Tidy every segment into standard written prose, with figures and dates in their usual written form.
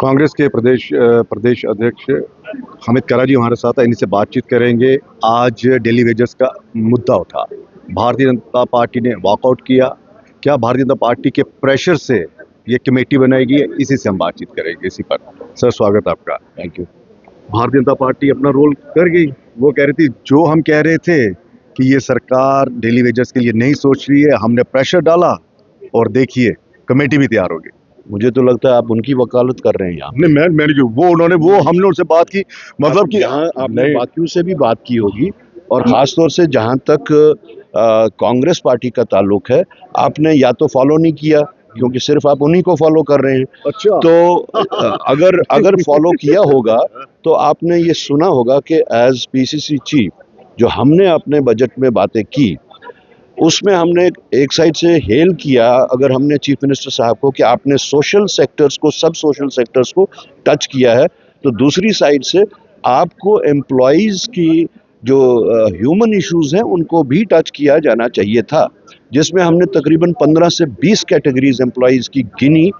कांग्रेस के प्रदेश अध्यक्ष हामिद कराजी हमारे साथ हैं। इनसे बातचीत करेंगे। आज डेली वेजेस का मुद्दा उठा, भारतीय जनता पार्टी ने वॉकआउट किया। क्या भारतीय जनता पार्टी के प्रेशर से ये कमेटी बनाएगी? इसी से हम बातचीत करेंगे इसी पर। सर, स्वागत आपका। Thank you. Bharatiya Janata party अपना रोल कर गई। वो कह रही थी, जो हम कह रहे थे कि ये सरकार डेली वेजेस के लिए नहीं सोच रही है, हमने प्रेशर डाला और देखिए कमेटी भी तैयार होगी। मुझे तो लगता है आप उनकी वकालत कर रहे हैं यहाँ। नहीं, मैंने जो हमने उनसे बात की, मतलब कि यहाँ आपने बाकियों से भी बात की होगी, और खास तौर से जहाँ तक कांग्रेस पार्टी का ताल्लुक है, आपने या तो फॉलो नहीं किया, क्योंकि सिर्फ आप उन्हीं को फॉलो कर रहे हैं। अच्छा। तो अगर फॉलो किया होगा तो आपने ये सुना होगा कि एज पीसीसी चीफ जो हमने अपने बजट में बातें की, उसमें हमने एक साइड से हेल किया, अगर हमने चीफ मिनिस्टर साहब को, कि आपने सोशल सेक्टर्स को, सब सोशल सेक्टर्स को टच किया है, तो दूसरी साइड से आपको एम्प्लॉयज़ की जो ह्यूमन इश्यूज हैं उनको भी टच किया जाना चाहिए था, जिसमें हमने तकरीबन 15 से 20 कैटेगरीज एम्प्लॉयज़ की गिनी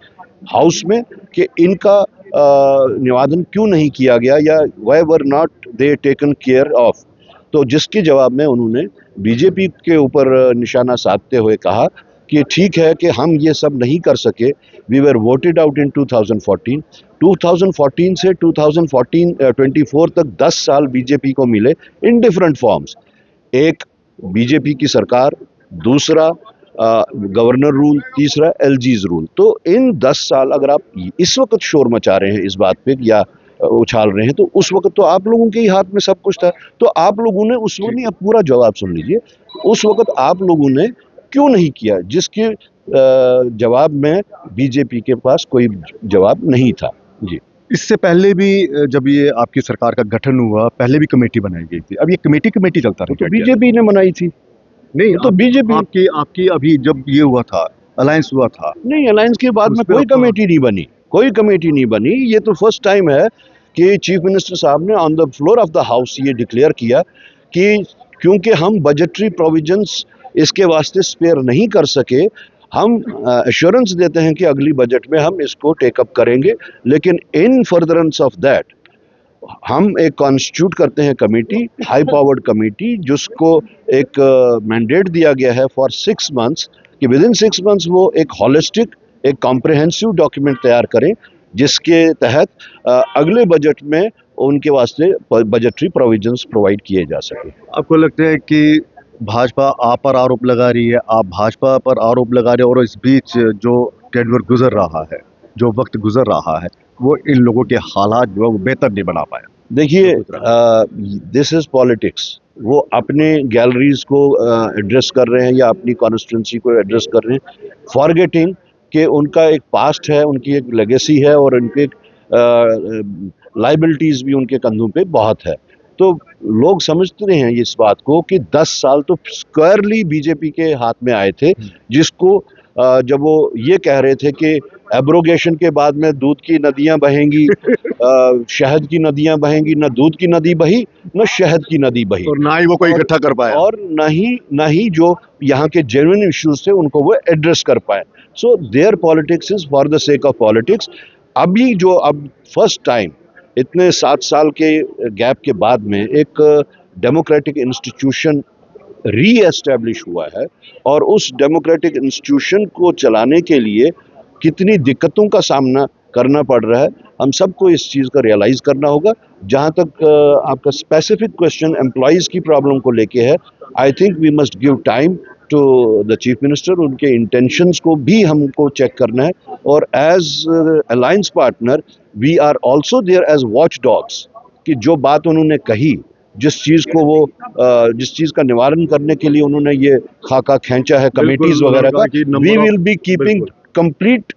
हाउस में कि इनका निवारण क्यों नहीं किया गया, या why were not they taken care of. तो जिसके जवाब में उन्होंने बीजेपी के ऊपर निशाना साधते हुए कहा कि ठीक है कि हम ये सब नहीं कर सके। We were voted out in 2014। 2014 से 2024 तक 10 साल बीजेपी को मिले इन डिफरेंट फॉर्म्स। एक बीजेपी की सरकार, दूसरा गवर्नर रूल, तीसरा एलजीज रूल। तो इन 10 साल अगर आप इस वक्त शोर मचा रहे हैं इस बात पे या उछाल रहे हैं, तो उस वक्त तो आप लोगों के ही हाथ में सब कुछ था। तो आप लोगों ने उस वक्त, नहीं, अब पूरा जवाब सुन लीजिए, उस वक्त आप लोगों ने क्यों नहीं किया, जिसके जवाब में बीजेपी के पास कोई जवाब नहीं था। जी। इससे पहले भी जब ये आपकी सरकार का गठन हुआ, पहले भी कमेटी बनाई गई थी। अब ये कमेटी रहा तो बीजेपी ने बनाई थी। नहीं, तो बीजेपी आपकी अभी जब ये हुआ था, अलायंस हुआ था। नहीं, अलायंस के बाद में कोई कमेटी नहीं बनी, कोई कमेटी नहीं बनी। ये तो फर्स्ट टाइम है कि चीफ मिनिस्टर साहब ने on the floor of the house ये डिक्लेयर किया कि क्योंकि हम बजटरी प्रोविजंस इसके वास्ते स्पेयर नहीं कर सके, हम एश्योरेंस देते हैं कि अगली बजट में हम इसको टेकअप करेंगे, लेकिन इन फर्दरेंस ऑफ दैट हम एक कॉन्स्टिट्यूट करते हैं कमेटी, हाई पावर्ड कमेटी, जिसको एक मैंडेट दिया गया है फॉर 6 मंथ्स, कि विद इन 6 मंथ्स वो एक हॉलिस्टिक, एक कॉम्प्रिहेंसिव डॉक्यूमेंट तैयार करें, जिसके तहत अगले बजट में उनके वास्ते बजटरी प्रोविजंस प्रोवाइड किए जा सके। आपको लगता है कि भाजपा आप पर आरोप लगा रही है, आप भाजपा पर आरोप लगा रहे हो, और इस बीच जो टेन्योर गुजर रहा है, जो वक्त गुजर रहा है, वो इन लोगों के हालात जो है वो बेहतर नहीं बना पाया? देखिए, दिस इज पॉलिटिक्स। वो अपने गैलरीज को एड्रेस कर रहे हैं या अपनी कॉन्स्टिट्यूंसी को एड्रेस कर रहे हैं, फॉरगेटिंग कि उनका एक पास्ट है, उनकी एक लेगेसी है, और उनके लाइबिलिटीज भी उनके कंधों पे बहुत है। तो लोग समझते हैं इस बात को कि 10 साल तो स्क्वायरली बीजेपी के हाथ में आए थे, जिसको जब वो ये कह रहे थे कि एब्रोगेशन के बाद में दूध की नदियां बहेंगी, शहद की नदियां बहेंगी, न दूध की नदी बही न शहद की नदी बही, और ना ही वो कोई इकट्ठा कर पाया, और न ही जो यहाँ के जेन्युइन इश्यूज थे उनको वो एड्रेस कर पाए। So there politics is for the sake of politics. अभी जो अब फर्स्ट टाइम इतने 7 साल के गैप के बाद में एक डेमोक्रेटिक इंस्टीट्यूशन री एस्टेब्लिश हुआ है, और उस डेमोक्रेटिक इंस्टीट्यूशन को चलाने के लिए कितनी दिक्कतों का सामना करना पड़ रहा है, हम सबको इस चीज़ का रियलाइज़ करना होगा। जहाँ तक आपका स्पेसिफिक क्वेश्चन एम्प्लॉयज़ की प्रॉब्लम को लेके है, I think we must give time to the chief minister. उनके इंटेंशंस को भी हमको चेक करना है, और as alliance partner we are also there as watchdogs, कि जो बात उन्होंने कही, जिस चीज़ को वो जिस चीज़ का निवारण करने के लिए उन्होंने ये खाका खींचा है कमेटीज वगैरह का, we will be keeping complete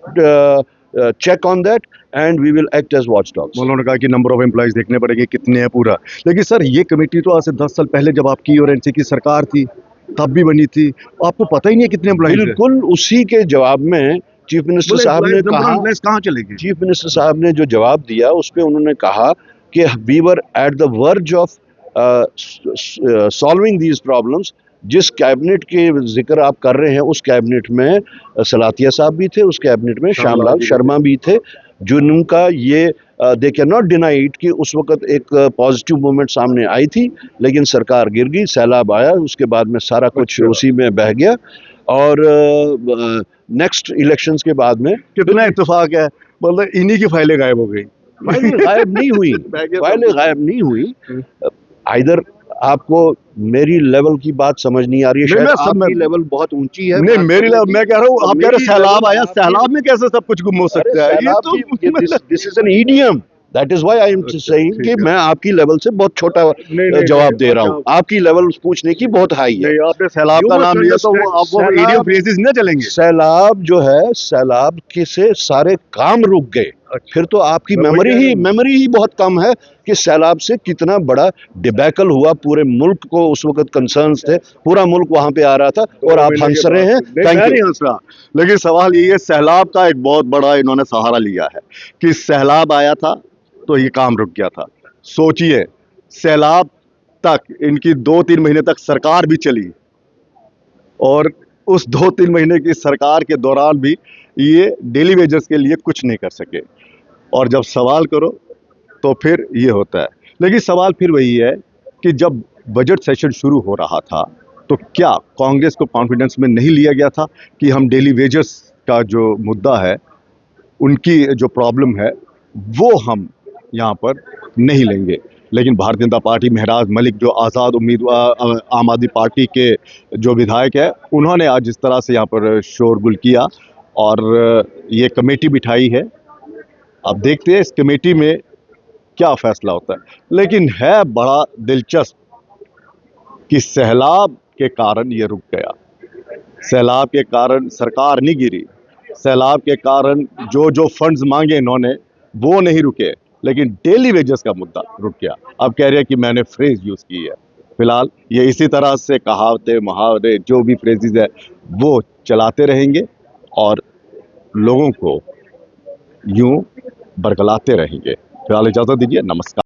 check on that, and we will act as watchdogs. उन्होंने कहा कि नंबर ऑफ एम्प्लॉयज देखने पड़ेंगे कितने हैं पूरा। लेकिन सर, ये कमेटी तो आज से 10 साल पहले जब आपकी और एनसी की सरकार थी तब भी बनी थी, आपको पता ही नहीं है कितने एम्प्लॉयज। बिल्कुल उसी के जवाब में चीफ मिनिस्टर साहब ने कहा, कहाँ चलेगी, चीफ मिनिस्टर साहब ने जो जवाब दिया उस पे उन्होंने कहा कि we were at the verge of solving these problems. जिस कैबिनेट के जिक्र आप कर रहे हैं, उस कैबिनेट में सलातिया साहब भी थे, उस कैबिनेट में श्यामलाल शर्मा भी थे, जिनका ये they can not deny it कि उस वक्त एक पॉजिटिव मूवमेंट सामने आई थी, लेकिन सरकार गिर गई, सैलाब आया, उसके बाद में सारा कुछ उसी में बह गया। और नेक्स्ट इलेक्शंस के बाद में कितना इत्तेफाक है, मतलब इन्हीं की फाइलें गायब हो गई। फाइलें गायब नहीं हुई, फाइलें गायब नहीं हुई। आइदर आपको मेरी लेवल की बात समझ नहीं आ रही है, शायद आपकी लेवल बहुत ऊंची है। नहीं, मेरी लेवल, मैं कह रहा हूँ, आप कह रहे सैलाब आया, सैलाब में कैसे सब कुछ गुम हो सकता है? ये तो this is an idiom, that is why I am saying कि मैं आपकी लेवल से बहुत छोटा जवाब दे रहा हूँ, आपकी लेवल पूछने की बहुत हाई है। नहीं, आपने सैलाब का नाम लिया तो वो ईडियम फ्रेजेस न चलेंगे। सैलाब जो है, सैलाब के से सारे काम रुक गए। फिर तो आपकी मेमोरी ही बहुत कम है कि सैलाब से कितना बड़ा डिबैकल हुआ, पूरे मुल्क को उस वक्त कंसर्न्स थे, पूरा मुल्क वहां पे आ रहा था और आप हंस रहे हैं। मैं नहीं हंस रहा, लेकिन सवाल ये है, सैलाब का एक बहुत बड़ा इन्होंने सहारा लिया है कि सैलाब आया था तो ये काम रुक गया था। सोचिए, सैलाब तक इनकी 2-3 महीने तक सरकार भी चली, और उस 2-3 महीने की सरकार के दौरान भी ये डेली वेजेस के लिए कुछ नहीं कर सके। और जब सवाल करो तो फिर ये होता है। लेकिन सवाल फिर वही है कि जब बजट सेशन शुरू हो रहा था तो क्या कांग्रेस को कॉन्फिडेंस में नहीं लिया गया था कि हम डेली वेजेस का जो मुद्दा है, उनकी जो प्रॉब्लम है, वो हम यहाँ पर नहीं लेंगे? लेकिन भारतीय जनता पार्टी, महराज मलिक जो आज़ाद उम्मीदवार आम आदमी पार्टी के जो विधायक है, उन्होंने आज इस तरह से यहाँ पर शोरगुल किया और ये कमेटी बिठाई है। अब देखते हैं इस कमेटी में क्या फैसला होता है। लेकिन है बड़ा दिलचस्प कि सैलाब के कारण ये रुक गया, सैलाब के कारण सरकार नहीं गिरी, सैलाब के कारण जो जो फंड्स मांगे इन्होंने वो नहीं रुके, लेकिन डेली वेजेस का मुद्दा रुक गया। अब कह रहे हैं कि मैंने फ्रेज यूज की है। फिलहाल ये इसी तरह से कहावतें, मुहावरे, जो भी फ्रेजेस है वो चलाते रहेंगे और लोगों को यूं बरगलाते रहेंगे। फिलहाल इजाजत दीजिए, नमस्कार।